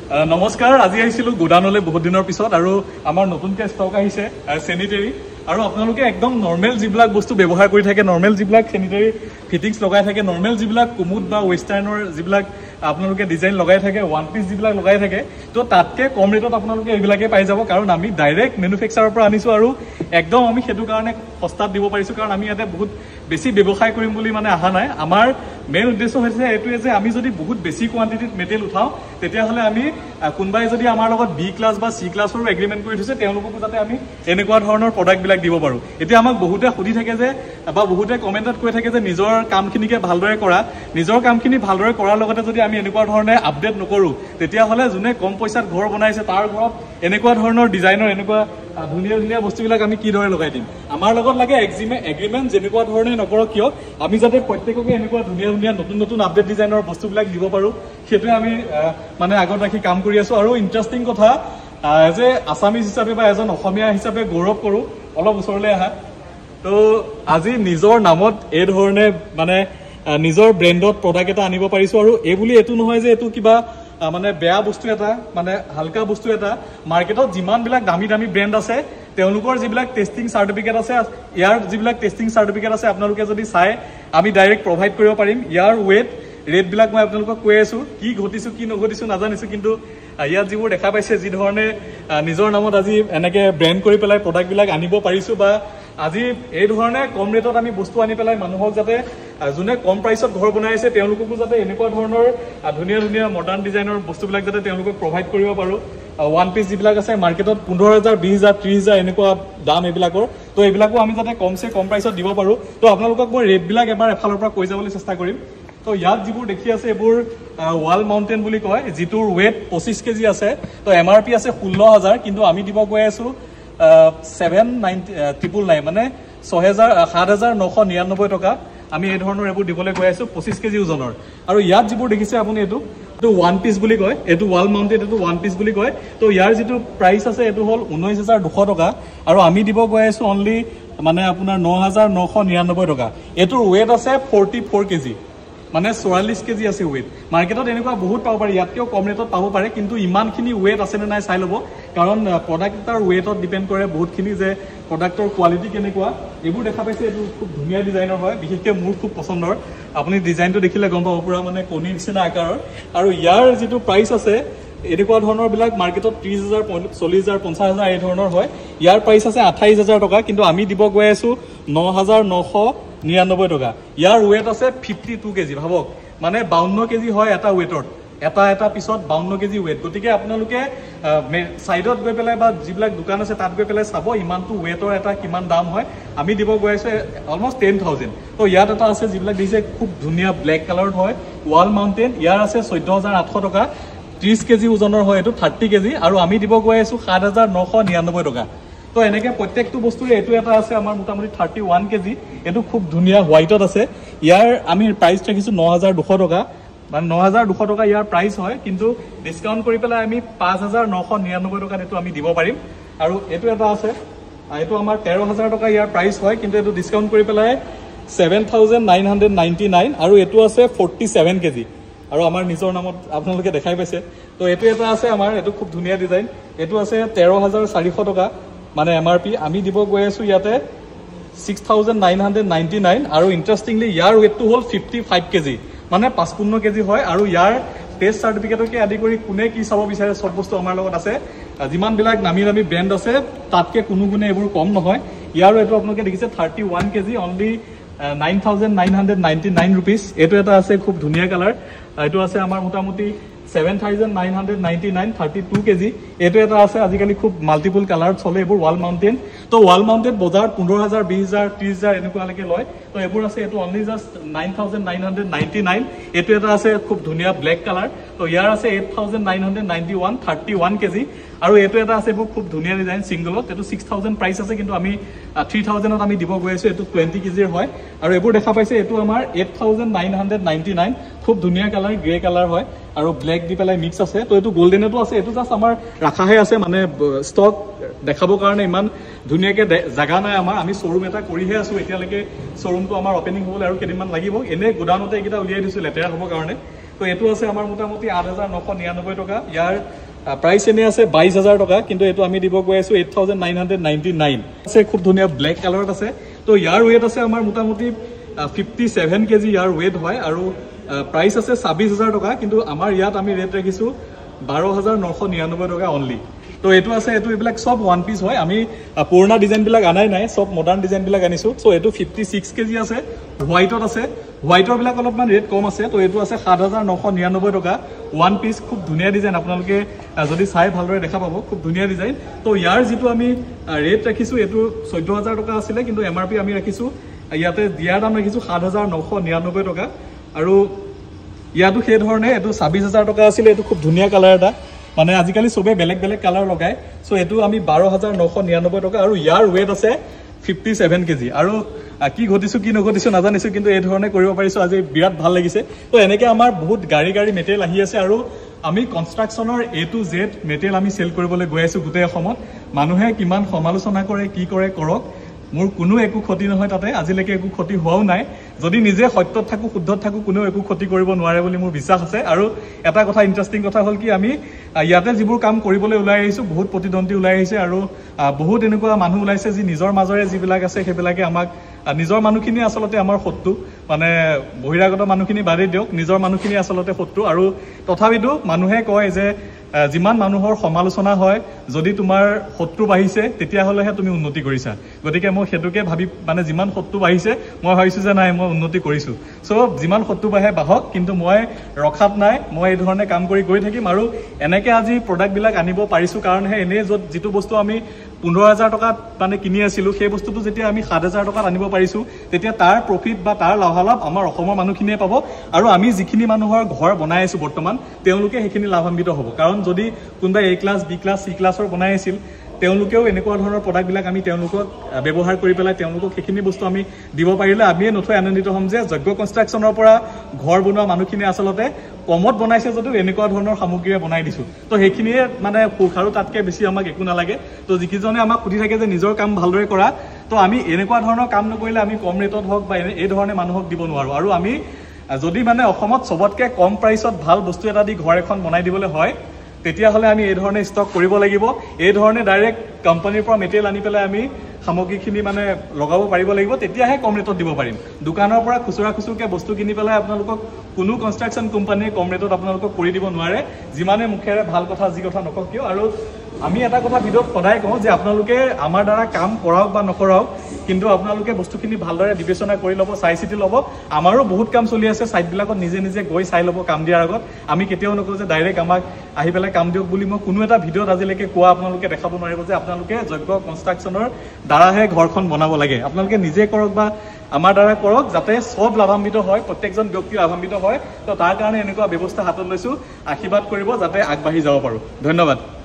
নমস্কাৰ আজি আহিছিলো গোডাউনলৈ বহুত দিনৰ পিছত আৰু আমাৰ নতুনকৈ ষ্টক আহিছে স্যানিটাৰী আৰু আপোনালোকে একদম নৰ্মেল যিবিলাক বস্তু ব্যৱহাৰ কৰি থাকে নৰ্মেল যিবিলাক স্যানিটাৰী ফিটিংছ লগাই থাকে নৰ্মেল যিবিলাক কুমুদ বা ৱেষ্টাৰ্ণৰ যিবিলাক আপোনালোকে ডিজাইন লগাই থাকে ওৱান পিস যিবিলাক লগাই থাকে তো তাতকে কম ৰেটত আপোনালোকে এইবিলাকে পাই যাব কাৰণ আমি ডাইৰেক্ট মেনুফেকচাৰৰ পৰা আনিছো আৰু একদম আমি সেইটো কাৰণে সস্তাত দিব পাৰিছো কাৰণ আমি ইয়াতে বহুত বেছি ব্যৱসায় কৰিম বুলি মানে আহা নাই আমাৰ মেইন উদ্দেশ্য হৈছে এটোৱে যে আমি যদি বহুত বেছি কোৱান্টিটিত মেটেল উঠাও তেতিয়া হলে আমি কোনবাই যদি আমাৰ লগত বি ক্লাস বা সি ক্লাসৰ এগ্ৰিমেন্ট কৰি থৈছে তেওঁলোককো যাতে আমি এনেকুৱা ধৰণৰ প্ৰডাক্ট বিলাক দিব পাৰো এতিয়া আমাক বহুতে সুধি থাকে যে বা বহুতে কমেন্টত কৈ থাকে যে নিজৰ কামখিনিকে ভালদৰে কৰা নিজৰ কামখিনি ভালদৰে কৰাৰ লগতে যদি আমি এনেকুৱা ধৰণে আপডেট নকৰো তেতিয়া হলে যোনে কম পইচাত ঘৰ বনাইছে তাৰ ঘৰত এনেকুৱা ধৰণৰ ডিজাইনৰ এনেকুৱা ধুনীয়া ধুনীয়া বস্তুবিলাক আমি কি ধৰণে লগাই দিম আমাৰ লগত লাগে এগ্ৰিমেন্ট যেনেকুৱা ধৰণে নকৰক কিয় আমি যাতে প্ৰত্যেককে এনেকুৱা ধুনীয়া ধুনীয়া নতুন নতুন আপডেট ডিজাইনৰ বস্তুবিলাক দিব পাৰো সেইটো আমি মানে আগত ৰাখি কাম কৰি আছো আৰু ইন্টাৰেষ্টিং কথা যে আসামিজ হিচাপে বা এজন অসমীয়া হিচাপে গৌৰৱ কৰো অলপ ওচৰলৈ আহা তো আজি নিজৰ নামত এই ধৰণে মানে নিজৰ ব্ৰেণ্ডত প্ৰডাক্ট এটা আনিব পাৰিছো আৰু এই বুলি এটো নহয় যে এটো কিবা মানে বেয়া বস্তু এটা মানে হালকা বস্তু এটা মাৰ্কেটত যিমান বিলাক দামী দামী ব্ৰেণ্ড আছে তেওঁলোকৰ যিবিলাক টেষ্টিং সাৰ্টিফিকেট আছে ইয়াৰ যিবিলাক টেষ্টিং সাৰ্টিফিকেট আছে আপোনালোকে যদি চাই আমি ডাইৰেক্ট প্ৰভাইড কৰিব পাৰিম ইয়াৰ ওয়েট ৰেট বিলাক মই আপোনালোকক কৈ আছো কি ঘটিছো কি নঘটিছো নাজানিছো কিন্তু ইয়াত যিবোৰ দেখা পাইছে যি ধৰণে নিজৰ নামত আজি এনেকে ব্ৰেণ্ড কৰি পেলাই প্ৰডাক্ট বিলাক আনিব পাৰিছো বা আজি এই ধৰণে কম ৰেটত আমি বস্তু আনি পেলাই মানুহক যাতে যোনে কম প্ৰাইসত ঘৰ বনাই আছে তেওঁলোককো যাতে এনেকুৱা ধৰণৰ ধুনীয়া ধুনীয়া মডাৰ্ন ডিজাইনৰ বস্তুবিলাক যাতে তেওঁলোকক প্ৰভাইড কৰিব পাৰো ওৱান পিস যিবিলাক আছে মাৰ্কেটত 15000 20000 30000 এনেকুৱা দাম এইবিলাকৰ তো এইবিলাকো আমি যাতে কমসে কম প্ৰাইসত দিব পাৰো তো আপোনালোকক মই ৰেট বিলাক এবাৰ এফালৰ পৰা কৈ যাবলৈ চেষ্টা কৰিম তো ইয়াত যিবোৰ দেখি আছে এইবোৰ ওয়াল মাউন্টেন বুলি কয় যিটোৰ ওয়েট 25 কেজি আছে তো এমআৰপি আছে 16000 কিন্তু আমি দিব গৈ আছো 7999 মানে 7999 টকা আমি এই ধৰণৰ এবোৰ দিবলৈ গৈ আছো 25 কেজি ওজনৰ আৰু ইয়াত যিবোৰ দেখিছে আপুনি এটো ওৱান পিস বুলি কয় এটো ওয়াল মাউন্টেড এটো ওৱান পিস বুলি কয় তো ইয়াৰ যিটো প্ৰাইস আছে এটো হল 19200 টকা আৰু আমি দিব গৈ আছো অনলি মানে আপোনাৰ 9999 টকা এটোৰ ওয়েট আছে 44 কেজি মানে 44 কেজি আছে ওয়েট মাৰ্কেটত এনেকুৱা বহুত পাব পাৰে ইয়াতকেও কম ৰেটত পাব পাৰে কিন্তু ইমানখিনি ওয়েট আছে না নাই চাই লব কাৰণ প্ৰোডাক্টৰ ওয়েটত ডিপেন্ড কৰে বহুতখিনি যে প্ৰোডাক্টৰ কোয়ালিটি কেনেকুৱা এবোৰ দেখা পাইছে এটো খুব ধুনীয়া ডিজাইনৰ হয় বিশেষকৈ মোৰ খুব পছন্দৰ আপুনি ডিজাইনটো দেখিলে গম পাব পুৰা মানে কোনি নিচিনা আকাৰৰ আৰু ইয়াৰ যেটো প্ৰাইস আছে এনেকুৱা ধৰণৰ বিলাক মাৰ্কেটত 30000 40000 50000 এই ধৰণৰ হয় ইয়াৰ প্ৰাইস আছে 28000 টকা কিন্তু আমি দিব গৈ আছো 9999 টকা ইয়াৰ ওয়েট আছে 52 কেজি ভাবক মানে 52 কেজি হয় এটা ওয়েটত এটা পিছত 52 কেজি ওয়েট গতিকে আপোনালোকে সাইডত গৈ পেলাই বা যিবিলাক দোকান আছে তাত গৈ পেলাই চাব ইমানটো ওয়েটৰ এটা কিমান দাম হয় আমি দিব গৈ আছে অলমোস্ট 10000 তো ইয়াত এটা আছে যিবিলাক দিছে খুব ধুনীয়া ব্ল্যাক কালাৰত হয় ওয়াল মাউন্টেন ইয়াৰ আছে 14800 টকা 30 কেজি ওজনৰ হয় এটো 30 কেজি আৰু আমি দিব গৈ আছো 7999 টকা তো এনেকে প্ৰত্যেকটো বস্তুৰে এটো এটা আছে আমাৰ মোটামুটি 31 কেজি এটো খুব ধুনীয়া হোয়াইটত আছে ইয়াৰ আমি প্ৰাইস ৰাখিছো 9200 টকা মানে 9200 টকা ইয়াৰ প্ৰাইস হয় কিন্তু ডিসকাউন্ট কৰি পেলাই আমি 5999 টকা এটো আমি দিব পাৰিম আৰু এটো এটা আছে এটো আমাৰ 13000 টকা ইয়াৰ প্ৰাইস হয় কিন্তু এটো ডিসকাউন্ট কৰি পেলাই 7999 আৰু এটো আছে 47 কেজি আৰু আমাৰ নিজৰ নামত আপোনালোকে দেখাই পাইছে তো এটো এটা আছে আমাৰ এটো খুব ধুনীয়া ডিজাইন এটো আছে 13400 টকা মানে এমআৰপি আমি দিব গৈ আছো ইয়াতে 6999 আৰু ইন্টাৰেস্টিংলি ইয়াৰ ওয়েটটো হল 55 কেজি মানে 55 কেজি হয় আৰু ইয়াৰ টেষ্ট সাৰ্টিফিকেটকে আদি কৰি কোনে কি চাব বিচাৰে সব বস্তু আমাৰ লগত আছে যিমান বিলাক নামি নামি ব্ৰ্যান্ড আছে তাতকে কোনো গুণে এবোৰ কম নহয় ইয়াৰ এটো আপোনালোকে দেখিছে 31 কেজি অনলি 9999 rupees এটো এটা আছে খুব ধুনীয়া কালাৰ এটো আছে আমাৰ মোটামুটি 7999 32 কেজি এটো এটা আছে আজিকালি খুব মাল্টিপল কালাৰ চলে এবোৰ ওয়াল মাউন্টেন তো ওয়াল মাউন্টেড বজাৰ 15000 20000 30000 এনেকুৱালৈকে লয় তো এবোৰ আছে এটো অনলি জাস্ট 9999 এটো এটা আছে খুব ধুনীয়া ব্ল্যাক কালাৰ তো ইয়াৰ আছে 8991 31 কেজি আৰু এটো এটা আছে খুব ধুনীয়া ডিজাইন সিঙ্গলত এটো 6000 প্ৰাইস আছে কিন্তু আমি 3000 ত আমি দিব গৈ আছো এটো 20 কেজিৰ হয় আৰু এবোৰ দেখা পাইছে এটো আমাৰ 8999 খুব ধুনীয়া কালাৰ গ্ৰে কালাৰ হয় আৰু ব্ল্যাক দি পেলাই মিক্স আছে তো এটো গোল্ডেনটো আছে এটো জাস্ট আমাৰ ৰাখাহে আছে মানে ষ্টক দেখাবৰ কাৰণে ইমান ধুনীয়াকে জাগা নাই আমাৰ আমি শোৰুম এটা কৰিহে আছো এতিয়ালৈকে শোৰুমটো আমাৰ ওপেনিং হ'ল আৰু কেদিনমান লাগিব এনে গোডাউনতে একিটা উলিয়াই দিছো লেটেৰা হ'ব কাৰণে তো এইটো আছে আমাৰ মোটামুটি 8,999 টকা ইয়াৰ প্ৰাইস এনে আছে 22,000 টকা কিন্তু এইটো আমি দিব গৈ আছো 8,999 আছে খুব ধুনিয়া ব্ল্যাক কালাৰত আছে তো ইয়াৰ ওয়েট আছে আমাৰ মোটামুটি 57 কেজি ইয়াৰ ওয়েট হয় আৰু প্ৰাইস আছে 26,000 টকা কিন্তু আমাৰ ইয়াত আমি ৰেট ৰাখিছো 12,999 টকা অনলি তো এইটো আছে এইটো এইবিলাক সব ওয়ান পিস হয় আমি পুৰণা ডিজাইন বিলাক আনাই নাই সব মডাৰ্ন ডিজাইন বিলাক আনিছো সো এইটো 56 কেজি আছে হোৱাইটত আছে হোৱাইটৰ বিলাক অলপমান ৰেট কম আছে তো এইটো আছে 7,999 টকা ওয়ান পিস খুব ধুনিয়া ডিজাইন আপোনালোকে যদি চাই ভালদৰে দেখা পাব খুব ধুনিয়া ডিজাইন তো ইয়াৰ যেটো আমি ৰেট ৰাখিছো এইটো 14,000 টকা আছিল কিন্তু এমআৰপি আমি ৰাখিছো ইয়াতে দিয়াৰ দাম ৰাখিছো 7,999 টকা আৰু ইয়াতো সেই ধৰণে এইটো 26,000 টকা আছিল এইটো খুব ধুনিয়া কালাৰ এটা মানে আজিকালি সবে বেলেগ বেলেগ কালাৰ লগায় সো এইটো আমি 12,999 টকা আৰু ইয়াৰ ওয়েট আছে 57 কেজি আৰু কি ঘটিছো কি নঘটিছো নাজানিছো কিন্তু এই ধৰণে কৰিব পাৰিছো আজি বিৰাট ভাল লাগিছে তো এনেকৈ আমাৰ বহুত গাড়ী মেটেৰিয়েল আহি আছে আৰু আমি কনষ্ট্ৰাকচনৰ A to Z মেটেৰিয়েল আমি সেল কৰিবলৈ গৈ আছো গোটেই অসমত মানুহে কিমান সমালোচনা কৰে কি কৰে কৰক মোৰ কোনো একো ক্ষতি নহয় তাতে আজিলৈকে একো ক্ষতি হোৱাও নাই যদি নিজে সত্যত থাকো শুদ্ধত থাকো কোনো একো ক্ষতি কৰিব নোৱাৰে বুলি মোৰ বিশ্বাস আছে আৰু এটা কথা ইন্টাৰেষ্টিং কথা হ'ল কি আমি ইয়াতে যিবোৰ কাম কৰিবলৈ ওলাই আহিছো বহুত প্ৰতিদ্বন্দ্বী ওলাই আহিছে আৰু বহুত এনেকুৱা মানুহ ওলাইছে যি নিজৰ মাজৰে যিবিলাক আছে সেইবিলাকে আমাক নিজৰ মানুহখিনি আসলতে আমাৰ শত্ৰু মানে বহিৰাগত মানুহখিনি বাদে দিওক নিজৰ মানুহখিনি আসলতে শত্ৰু আৰু তথাপিতো মানুহে কয় যে যিমান মানুহৰ সমালোচনা হয় যদি তোমাৰ শত্ৰু বাঢ়িছে তেতিয়া হলেহে তুমি উন্নতি কৰিছা গতিকে মই হেতুকে ভাবি মানে যিমান শত্ৰু বাঢ়িছে মই ভাবিছো যে নাই মই উন্নতি কৰিছো সো যিমান শত্ৰু বাঢ়ে বাহক কিন্তু মই ৰখাত নাই মই এই ধৰণে কাম কৰি গৈ থাকিম আৰু এনেকে আজি প্ৰডাক্ট বিলাক আনিব পাৰিছো কাৰণ হে এনে যেটো বস্তু আমি 15,000 টকাত মানে কিনি আছিল সেই বস্তুটো যেতিয়া আমি 7,000 টকাত আনিব পাৰিছো তেতিয়া তাৰ প্ৰফিট বা তাৰ লাভালাভ আমাৰ অসমৰ মানুহখিনিয়ে পাব আৰু আমি যিখিনি মানুহৰ ঘৰ বনাই আছো বৰ্তমান তেওঁলোকে সেইখিনি লাভান্বিত হ'ব কাৰণ যদি কোনবা A class B class C ক্লাসৰ বনাই আছিল তেওঁলোকেও এনেকুৱা ধৰণৰ প্ৰডাক্ট বিলাক আমি তেওঁলোকক ব্যৱহাৰ কৰি পেলাই তেওঁলোকক সেইখিনি বস্তু আমি দিব পাৰিলে আমিয়ে নথৈ আনন্দিত হ'ম যে যজ্ঞ কনষ্ট্ৰাকচনৰ পৰা ঘৰ বনোৱা মানুহখিনি আসলতে কমত বনাইছে যদিও এনেকুৱা ধৰণৰ সামগ্ৰীৰে বনাই দিছো তো সেইখিনিয়ে মানে সুখ আৰু তাতকে বেছি আমাক একো নালাগে তো যিকিজনে আমাক সুধি থাকে যে নিজৰ কাম ভালদৰে কৰা তো আমি এনেকুৱা ধৰণৰ কাম নকৰিলে আমি কম ৰেটত হওক বা এই ধৰণে মানুহক দিব নোৱাৰো আৰু আমি যদি মানে অসমত সবতকে কম প্ৰাইচত ভাল বস্তু এটা দি ঘৰ এখন বনাই দিবলৈ হয় তেতিয়া হলে আমি এই ধৰণে ষ্টক কৰিব লাগিব এই ধৰণে ডাইৰেক্ট কোম্পানীৰ পৰা মেটেৰিয়েল আনি পেলাই আমি সামগ্ৰীখিনি মানে লগাব পাৰিব লাগিব তেতিয়াহে কম ৰেটত দিব পাৰিম দোকানৰ পৰা খুচুৰাকে বস্তু কিনি পেলাই আপোনালোকক কোনো কনষ্ট্ৰাকচন কোম্পানীয়ে কম ৰেটত আপোনালোকক কৰি দিব নোৱাৰে যিমানে মুখেৰে ভাল কথা যি কথা নকক কিয় আৰু আমি এটা কথা ভিডিঅ'ত সদায় কওঁ যে আপোনালোকে আমাৰ দ্বাৰা কাম কৰাওক বা নকৰাওক কিন্তু আপোনালোকে বস্তুখিনি ভালদৰে বিবেচনা কৰি ল'ব চাই চিতি ল'ব আমাৰো বহুত কাম চলি আছে সাইটবিলাকত নিজে নিজে গৈ চাই ল'ব কাম দিয়াৰ আগত আমি কেতিয়াও নকওঁ যে ডাইৰেক্ট আমাক আহি পেলাই কাম দিয়ক বুলি মই কোনো এটা ভিডিঅ'ত আজিলৈকে কোৱা আপোনালোকে দেখাব নোৱাৰিব যে আপোনালোকে যজ্ঞ কনষ্ট্ৰাকচনৰ দ্বাৰাহে ঘৰখন বনাব লাগে আপোনালোকে নিজে কৰক বা আমাৰ দ্বাৰা কৰক যাতে সব লাভান্বিত হয় প্ৰত্যেকজন ব্যক্তি লাভান্বিত হয় তো তাৰ কাৰণে এনেকুৱা ব্যৱস্থা হাতত লৈছো আশীৰ্বাদ কৰিব যাতে আগবাঢ়ি যাব পাৰো ধন্যবাদ